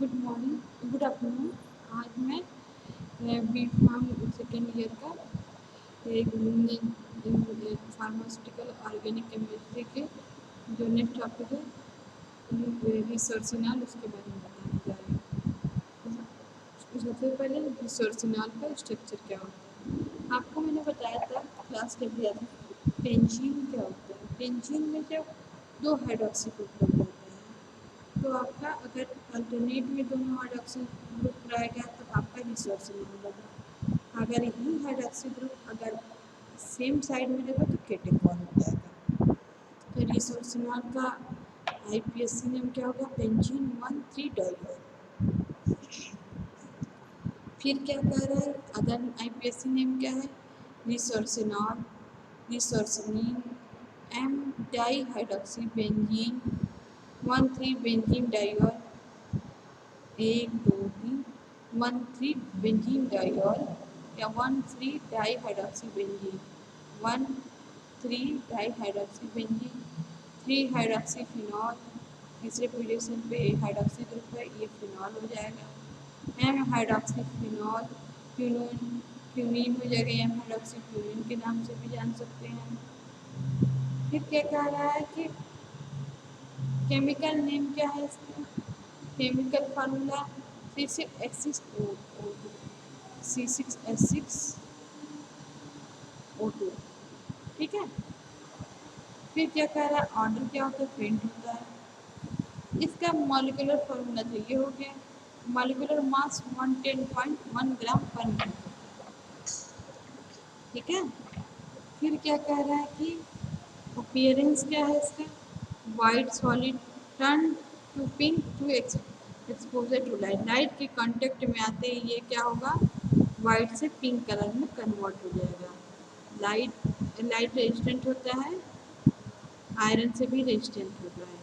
Good morning, good afternoon. आज मैं B farm second year का एक फार्मास्यूटिकल ऑर्गेनिक केमिस्ट्री के जो नेक्स्ट टॉपिक है रिसर्सिनॉल, उसके बारे में बताने जा रही हूँ। सबसे पहले रिसर्सिनॉल का स्ट्रक्चर क्या होता है। आपको मैंने बताया था क्लास जब दिया था, पेंजीन क्या होता है। पेंजीन में जब दो हाइड्रोक्सी ग्रुप बन जाता है तो आपका अगर अल्टरनेट में दोनों हाइड्रोक्सी ग्रुप रहेगा तो आपका रिसर्सिनॉल होगा। अगर ही हाइड्रोक्सी ग्रुप अगर सेम साइड में रहेगा तो केटेकॉल हो जाएगा। तो रिसर्सिनॉल का आईपीएससी नेम क्या होगा, बेंजीन 1,3 डाइऑल। फिर क्या कह रहा है, अदर आईपीएससी नेम क्या है, resorcinol, resorcinine, M di hydroxy benzene 1,3 benzene diol, 1, 2, 3 1,3 benzene diol या 1,3 di hydroxy benzene, 1,3 di hydroxy benzene, 3 hydroxy phenol. तीसरे पोजीशन पे हाइड्रोक्सी ग्रुप है, ये फिनॉल हो जाएगा। एम हाइड्रोक्सी फिनॉल, फ्यूनिन, फ्यूनिन हो जाएगा, एम हाइड्रोक्सी फ्यूनिन के नाम से भी जान सकते हैं। फिर क्या कह रहा है कि केमिकल नेम क्या है इसका, केमिकल फार्मूला C6H6O2, C6H6O2, ठीक है। फिर क्या कह रहा है, ऑर्डर क्या होता है, पेंट होता है। इसका मॉलिक्यूलर फार्मूला तो ये हो गया, मॉलिक्यूलर मास 110.1 ग्राम पर मोल, ठीक है। फिर क्या कह रहा है कि अपीयरेंस क्या है इसका, white solid turn to pink to exposure to light, light के कांटेक्ट में आते ही ये क्या होगा, वाइट से पिंक कलर में कन्वर्ट हो जाएगा। लाइट रेजिस्टेंट होता है, आयरन से भी रेजिस्टेंट होता है।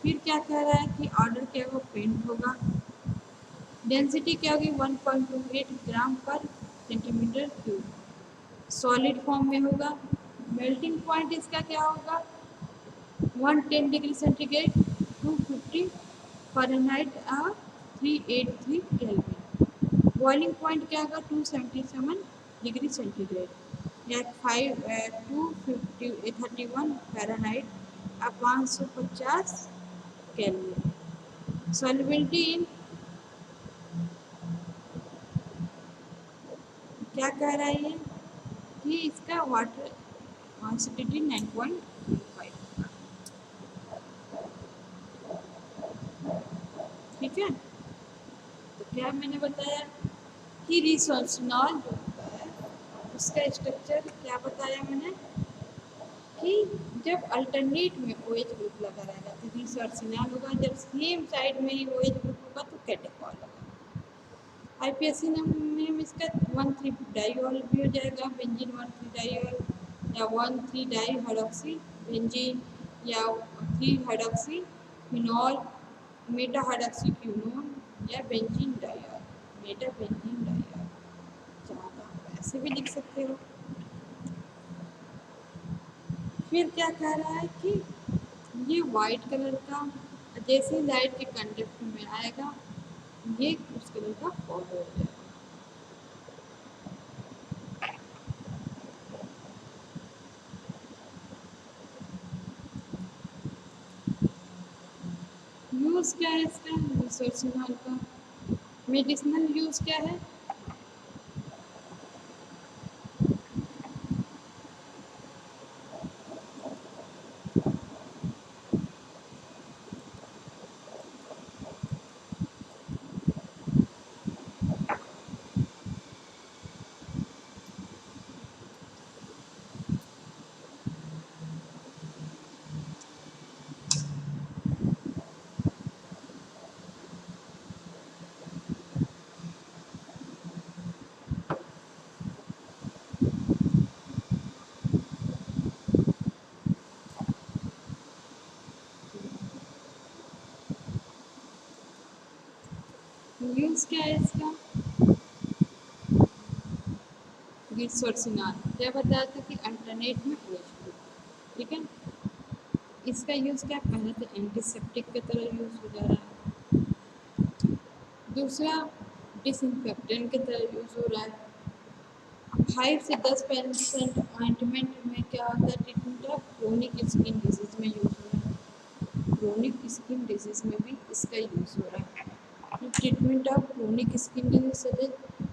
फिर क्या कह रहा है कि ऑर्डर क्या होगा, पेंट होगा। डेंसिटी क्या होगी, 1.28 ग्राम पर सेंटीमीटर क्यूब, सॉलिड फॉर्म में होगा। मेल्टिंग पॉइंट इसका क्या होगा, 110 degree centigrade, 250 Fahrenheit 383 kelvin. Boiling point क्या होगा, 277 डिग्री सेंटीग्रेड या 231 फ़ारेनहाइट 550 केल्विन। सॉल्युबिलिटी इन क्या कह रहा है ये कि इसका वाटर एसिडिटी 9.5, ठीक है। तो क्या मैंने बताया कि रिसोर्सिनॉल जो होता है उसका स्ट्रक्चर क्या बताया मैंने कि जब अल्टरनेट में OH ग्रुप लगा रहेगा तो रिसोर्सिनॉल होगा, जब सेम साइड में ही OH ग्रुप होगा तो कैटेकॉल होगा। आईपीएससी नेम इसका 1,3 डाइऑल भी हो जाएगा, बेंजीन 1,3 डाइऑल या 1,3 डाई हाइड्रोक्सी बेंजीन या 3 hydroxy phenol, meta hydroxy quinone या benzene diol, meta benzene diol, चाहे आप ऐसे भी लिख सकते हो। फिर क्या कह रहा है कि ये वाइट कलर का जैसे लाइट के कंडक्ट में आएगा ये उस कलर का फॉल हो जाएगा। यूज़ क्या है इसका, रिसोर्सिनॉल का मेडिसिनल यूज़ क्या है, यूज़ क्या है इसका, रिसोर्सिनॉल क्या बताया था कि अल्टरनेट में OH, ठीक है। इसका यूज़ क्या, पहले तो एंटीसेप्टिक की तरह यूज़ हो जा रहा है, दूसरा डिसइंफेक्टेंट की तरह यूज़ हो रहा है। 5 से 10% ऑइंटमेंट में क्या होता है, treatment of chronic skin disease में यूज़ हो रहा है। क्रोनिक स्किन डिजीज में भी इसका यूज़ हो रहा है। Treatment of chronic skin disease such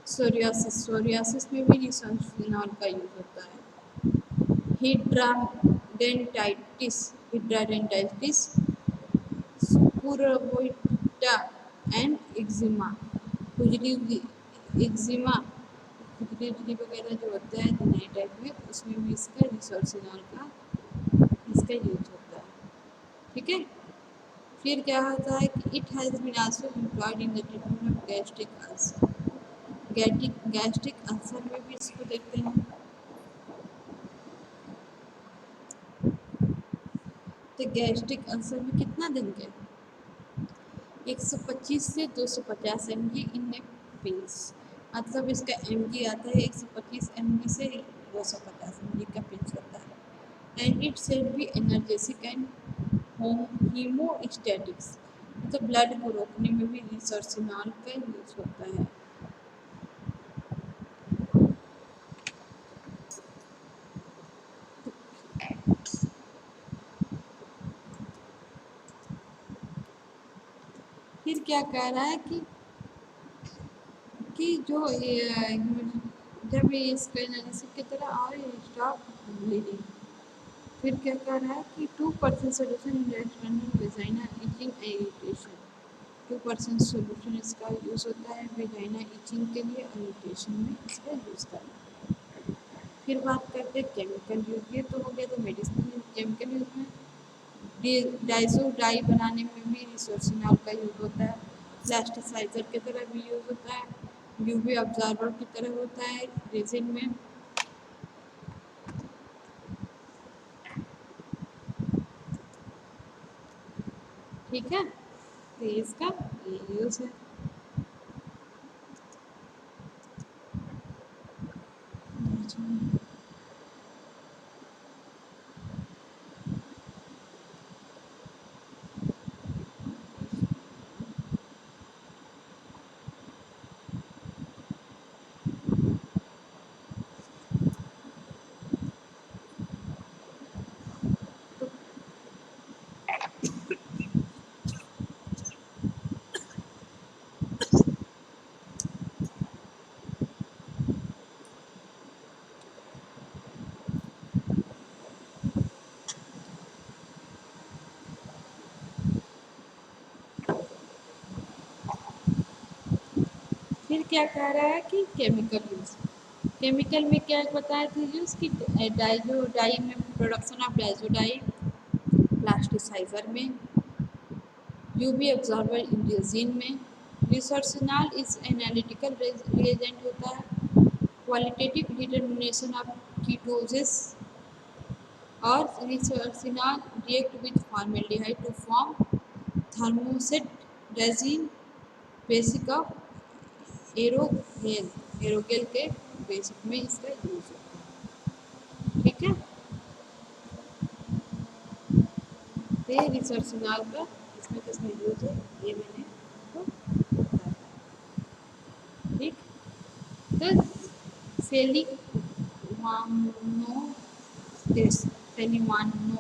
psoriasis, psoriasis में भी रिसोल्फिनॉल का यूज़ होता है। हिड्राडेंटाइटिस, हिड्राडेंटाइटिस, स्पुरवोइटा एंड एक्जिमा, खुजली, एक्जिमा, खुजली वगैरह जो होता है नए टाइप में, उसमें भी इसका रिसोर्सिनॉल का इसका यूज होता है। ठीक है। फिर क्या होता है कि it has been also employed in the treatment of gastric ulcer. Gastric ulcer में भी इसको देखते हैं। तो गैस्ट्रिक अल्सर में कितना देंगे, 125 से 250 mg इन ए पिल्स, मतलब इसका mg आता है 125 mg से 250 mg का पिल्स होता है। And it said be analgesic and hemostatics, तो ब्लड को रोकने में भी रिसोर्सिनॉल का यूज होता है। फिर क्या कह रहा है कि जो जब ये इसका एनालिसिस की तरह और स्टॉप ब्लीडिंग। फिर क्या कह रहा है कि 2% solution in restaurant vagina etching and irritation, 2% solution इसका यूज़ होता है वेजाइना इचिंग के लिए और इरिटेशन में इसका यूज़ करना है। फिर बात करते हैं केमिकल यूज, ये तो हो गया तो मेडिसिन। केमिकल यूज में डाइजो डाई बनाने में भी रिसोर्सिनॉल का यूज होता है। प्लास्टिसाइजर की तरह भी यूज होता है, यूवी ऑब्जर्वर की तरह होता है रेजिन में। ठीक है, तो इसका ये यूज है। फिर क्या कह रहा है कि केमिकल यूज, केमिकल में क्या बताया था यूज की डाइजो डाई में, production of diazo dye plasticizer में, यूवी ऑब्जॉर्बर इन रेजिन में। रिसोर्सिनॉल इज एनालिटिकल रिएजेंट होता है। क्वालिटेटिव डिटर्मिनेशन ऑफ कीटोसिस, और resorcinol react with formaldehyde to form thermoset resin, basic of aerogel, aerogel के basic में इसका use होता है। ठीक है, तो ये रिसोर्सिनॉल का इसमें किसमें यूज है ये मैंने आपको बताया। ठीक, तो सेलिमानो टेस्ट, सेलिमानो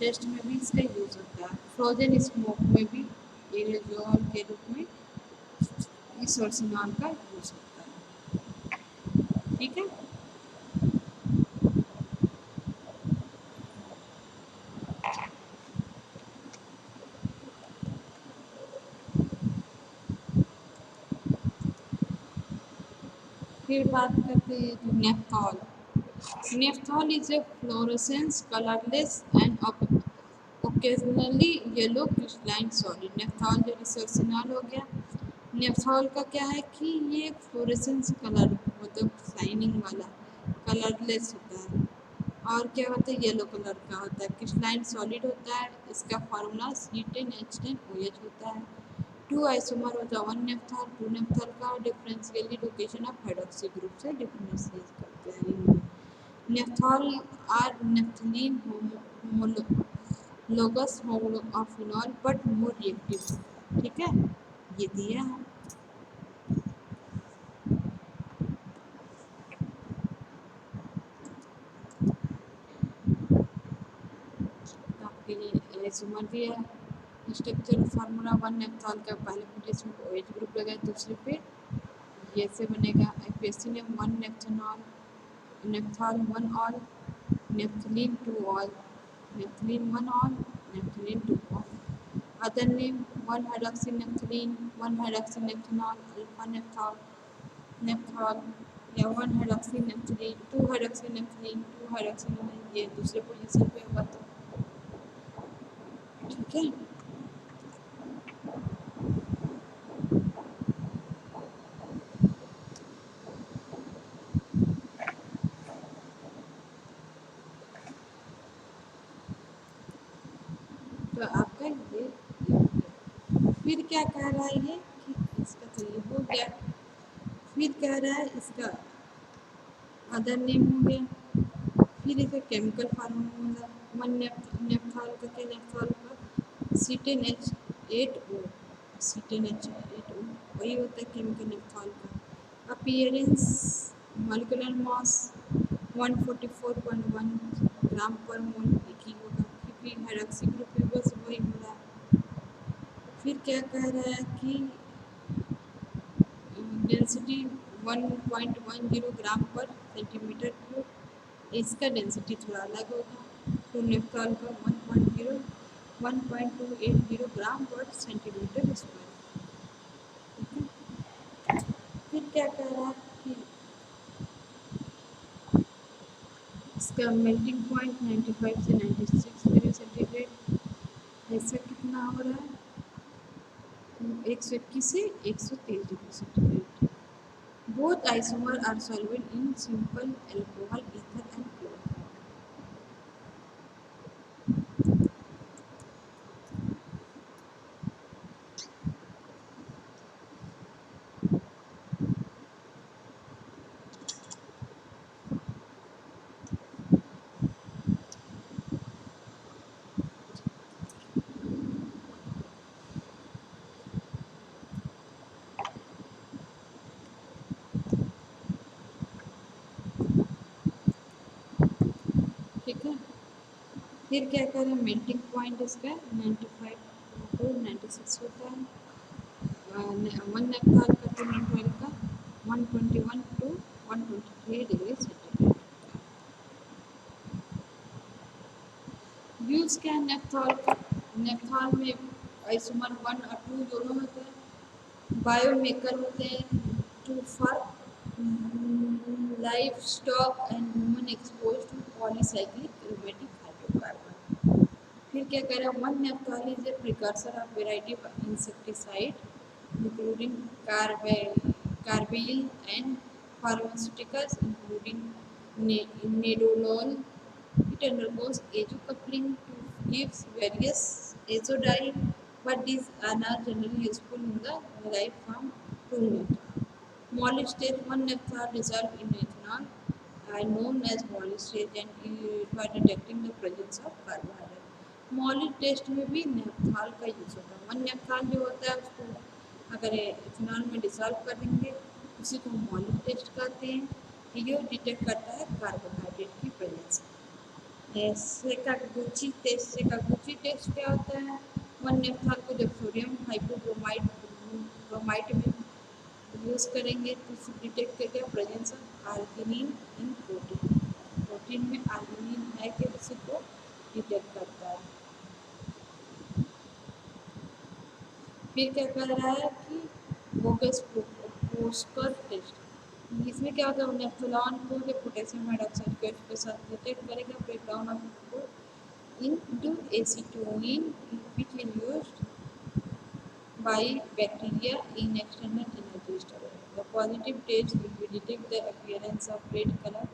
टेस्ट में भी इसका यूज होता है। फ्रोजन स्मोक में भी एरेजोल के रूप में रिसोर्सिनॉल का यूज होता है। ठीक है, फिर बात करते हैं naphthol. Naphthol is a fluorescence colourless and occasionally yellow crystalline solid. Naphthol जो रिसोर्सिनॉल हो गया, नेफ्थॉल का क्या है कि ये फ्लोरेसेंस कलर मतलब शाइनिंग वाला कलरलेस होता है, और क्या होता है येलो कलर का होता है, क्रिस्टलाइन सॉलिड होता है। इसका फार्मूला C10H10OH होता है। टू आइसोमर होता है 1 नेफ्थॉल 2 नेफ्थॉल का, differentially location of hydroxy group से डिफरेंशिएट करते हैं रिंग में। Naphthol are naphthalene homologous of phenol but more reactive. ठीक है, ये दिया है। तो आपके लिए आइसोमर दिया है। स्ट्रक्चर फार्मूला 1 नेप्थॉल का पहले पे इसमें OH ग्रुप लगा है, दूसरे पे ये से बनेगा IPSC ने 1 naphthenol, naphthol 1 ol, naphthalene 2 ol, naphthalene 1 ol, naphthalene 2 ol. Other name 1 hydroxynaphthalene, 1 hydroxynaphthenol, alpha naphthol, naphthol या 1 हाइड्रॉक्सीनेप्थलीन, 2 हाइड्रॉक्सीनेप्थलीन, 2 हाइड्रॉक्सीनेप्थलीन, ये दूसरे पोजीशन पे होगा तो ठीक है। तो आपका ये फिर क्या कह रहा है ये कि इसका तो ये हो गया, फिर कह रहा है इसका अदर नेम हो गया, फिर इसका केमिकल फार्मूला 1 नेप्थॉल का, क्या नेप्थॉल का सीटेन H8O, सीटेन H8O वही होता है केमिकल नेप्थॉल का। अपीयरेंस मॉलिक्यूलर मास 144.1 ग्राम पर मोल एक ही होगा, क्योंकि हाइड्रॉक्सी ग्रुप में बस वही हो रहा है। फिर क्या कह रहा है कि डेंसिटी 1.10 ग्राम पर सेंटीमीटर क्यूब, इसका डेंसिटी थोड़ा अलग होगा, तो नेप्थॉल का 1.280 ग्राम पर सेंटीमीटर स्क्वायर। फिर क्या कह रहा है कि इसका मेल्टिंग पॉइंट 95 से 96 डिग्री सेंटीग्रेड, ऐसा कितना हो रहा है 121 से 123 degree centigrade. Both isomers are soluble in simple alcohol, ether and chlorine. ठीक है, फिर क्या करें मेल्टिंग पॉइंट इसका 95 टू 96 होता है, वन नेप्थॉल का, टू नेप्थॉल का 121 टू 123 डिग्री सेंटीग्रेड। यूज क्या है नेप्थॉल का, नेप्थॉल में आइसोमर 1 और 2 दोनों होते हैं, बायोमेकर होते हैं to for life stock and human expose to polycyclic aromatic hydrocarbon. फिर क्या कह रहा है 1 naphthol is a precursor of variety of insecticide including carbaryl and pharmaceuticals including nadolol. It undergoes azocoupling to gives various azodine, but these are not generally useful in the derived from 2-nephthol. Mollish stage 1-nephthol dissolved in ethanol are known as Mollish stage and by detecting the presence of carbohydrate. Molisch test में भी नेप्थॉल का use होता है। 1 नेप्थॉल जो होता है उसको अगर इथेनॉल में डिसॉल्व कर देंगे उसी को मॉलिश टेस्ट कहते हैं। ये डिटेक्ट करता है कार्बोहाइड्रेट की प्रेजेंस। सेकागुची टेस्ट, सेकागुची टेस्ट क्या होता है 1 नेप्थॉल को जब सोडियम हाइपोब्रोमाइड ब्रोमाइड में यूज़ करेंगे तो डिटेक्ट करके presence of arginine in protein, protein में आर्गिनिन है कि उसी को डिटेक्ट करता है। फिर क्या कर रहा है कि बोगस पोस्कर टेस्ट, इसमें क्या होता है नेप्थोलॉन को जो पोटेशियम हाइड्रोक्साइड के साथ डिटेक्ट करेगा breakdown of into acetone which is used by bacteria in external energy storage. The positive test will be detect the appearance of red color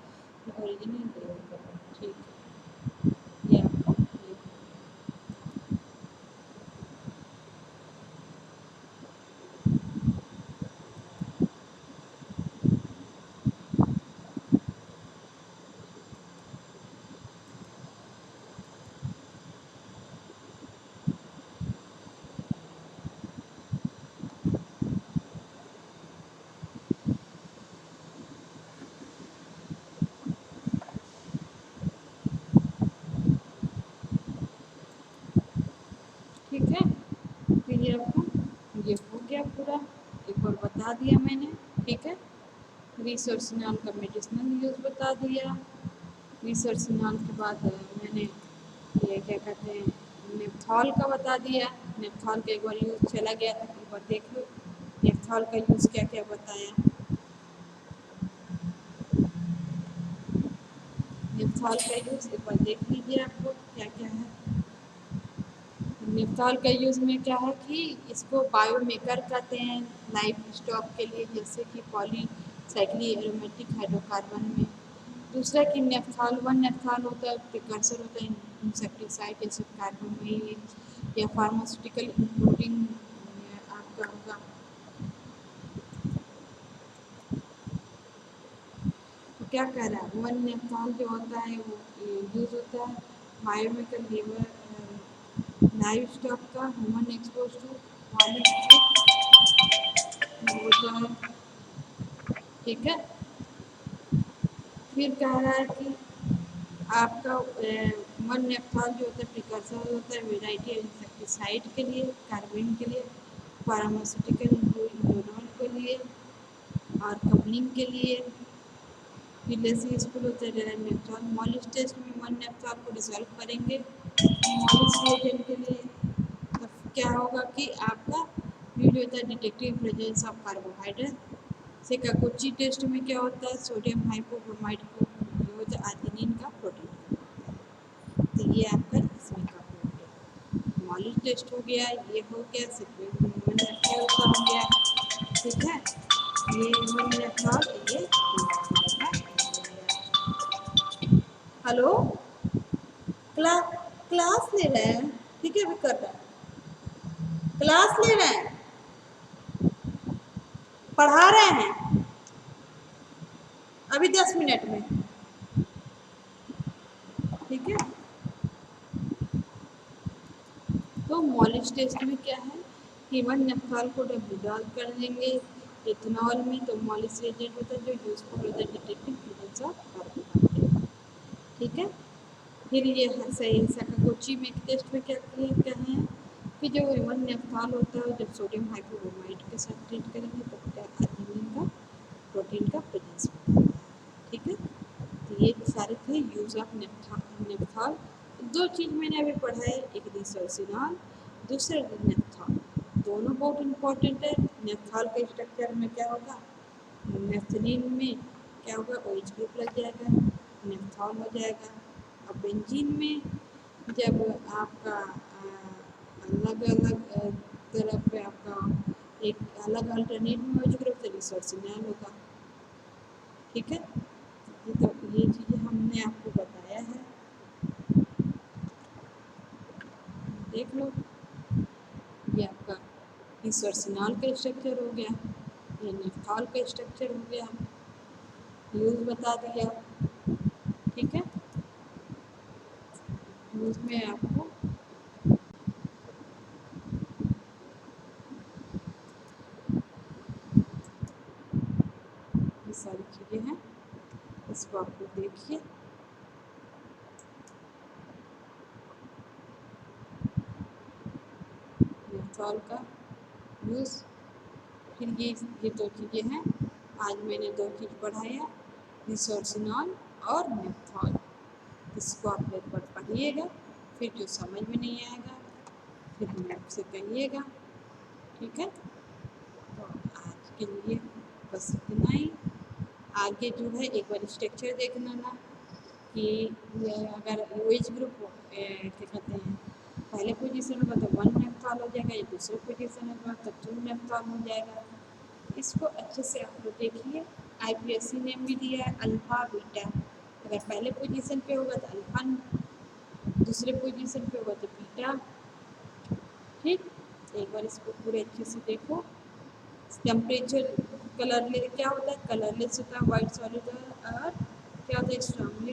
in original yellow color. ठीक है, या ये हो गया पूरा, एक बार बता दिया मैंने, ठीक है। रिसोर्सिनॉल का मेडिसिनल यूज़ बता दिया। रिसोर्सिनॉल के बाद मैंने ये क्या कहते हैं नेपथॉल का बता दिया। नेपथॉल का एक बार यूज़ चला गया था, एक बार देख लो नेपथॉल का यूज़ क्या क्या बताया। नेपथॉल का यूज़ एक बार देख लीजिए आपको क्या क्या है। नेपथॉल का यूज़ में क्या है कि इसको बायोमेकर कहते हैं लाइफ स्टॉक के लिए, जैसे कि पॉलीसाइक्लिक एरोमेटिक हाइड्रोकार्बन में। दूसरा कि नेपथॉल वन नेपथॉल होता है प्रिकर्सर होता है इंसेक्टिसाइड जैसे कार्बोमेट या फार्मास्यूटिकल इंक्लूडिंग आपका होगा। तो क्या कह रहा है वन नेपथॉल जो होता है वो यूज़ होता है बायोमेकर लेवर लाइव स्टॉक का ह्यूमन एक्सपोज टू होता है, ठीक है। फिर कह रहा है कि आपका वन नेपथॉल जो होता है प्रिकर्सर होता है वेराइटी इंसेक्टिसाइड के लिए, कार्बाइन के लिए, फार्मास्यूटिकल इंडोनॉल के लिए और कपलिंग के लिए। फिर लेसी स्कूल होता है नेपथॉल मॉलिस टेस्ट में वन नेपथॉल को डिसॉल्व करेंगे मॉलिस रिएजेंट के लिए। तो क्या होगा कि आपका वीडियो होता है detective presence of carbohydrate. Sakaguchi test में क्या होता है सोडियम हाइपोब्रोमाइड को जो होता है आर्जिनिन का प्रोटीन। तो ये आपका इसमें का हो गया मॉलिस टेस्ट हो गया, ये हो गया सिक्वेंस का हो गया, ठीक है। ये ये हेलो क्लास ले रहे हैं, ठीक है अभी कर रहे हैं, क्लास ले रहे हैं, पढ़ा रहे हैं अभी 10 मिनट में, ठीक है। तो मॉलिस टेस्ट में क्या है कि वन नेपथॉल को जब डिजॉल्व कर देंगे इथेनॉल में तो मॉलिस एजेंट होता है जो यूजफुल होता है डिटेक्टिव प्रेजेंस ऑफ कार्बोहाइड्रेट, ठीक है। फिर ये सही सकागुची में टेस्ट में क्या क्या है कि जो वन नेपथॉल होता है जब सोडियम हाइपोब्रोमाइड के साथ ट्रीट करेंगे तो क्या आर्जिनिन का प्रोटीन का प्रेजेंस होता है, ठीक है। तो ये सारे थे यूज ऑफ नेपथॉल। दो चीज़ मैंने अभी पढ़ा है, एक रिसोर्सिनॉल दूसरा नेपथॉल, दोनों बहुत इम्पोर्टेंट है। नेपथॉल के स्ट्रक्चर में क्या होगा नेफ्थलीन में क्या होगा OH ग्रुप लग जाएगा नेपथॉल हो जाएगा। और बेंजीन में जब आपका अलग अलग तरह पे आपका एक अलग अल्टरनेट में OH ग्रुप तो रिसोर्सिनॉल होगा, ठीक है। तो ये चीज़ें हमने आपको बताया है, देख लो। ये आपका रिसोर्सिनॉल का स्ट्रक्चर हो गया, ये नेपथॉल का स्ट्रक्चर हो गया, यूज़ बता दिया, ठीक है। यूज़ में आपको ये सारी चीज़ें हैं, इसको आप लोग देखिए। नेपथॉल का यूज़, फिर ये दो चीज़ें हैं, आज मैंने दो चीज़ पढ़ाया रिसोर्सिनॉल और नेपथॉल। इसको आप एक बार पढ़िएगा, फिर जो समझ में नहीं आएगा फिर मुझसे कहिएगा, ठीक है। तो आज के लिए बस इतना ही। आगे जो है एक बार स्ट्रक्चर देखना ना कि अगर OH ग्रुप क्या कहते हैं पहले पोजीशन होगा तो वन नेपथॉल हो जाएगा, या दूसरे पोजीशन होगा तो 2 नेपथॉल हो जाएगा। इसको अच्छे से आप लोग देखिए। IPSC ने भी दिया है अल्फ़ा बीटा, अगर पहले पोजीशन पे होगा तो अल्फ़ा, दूसरे पोजीशन पे होगा तो बीटा, ठीक। एक बार इसको पूरे अच्छे से देखो। टेम्परेचर कलरलेस क्या होता है कलरलेस होता है वाइट सॉलिड और क्या होता है स्ट्रांगली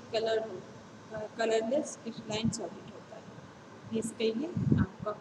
कलरलेस क्रिस्टलाइन सॉलिड होता है। इसके लिए आपका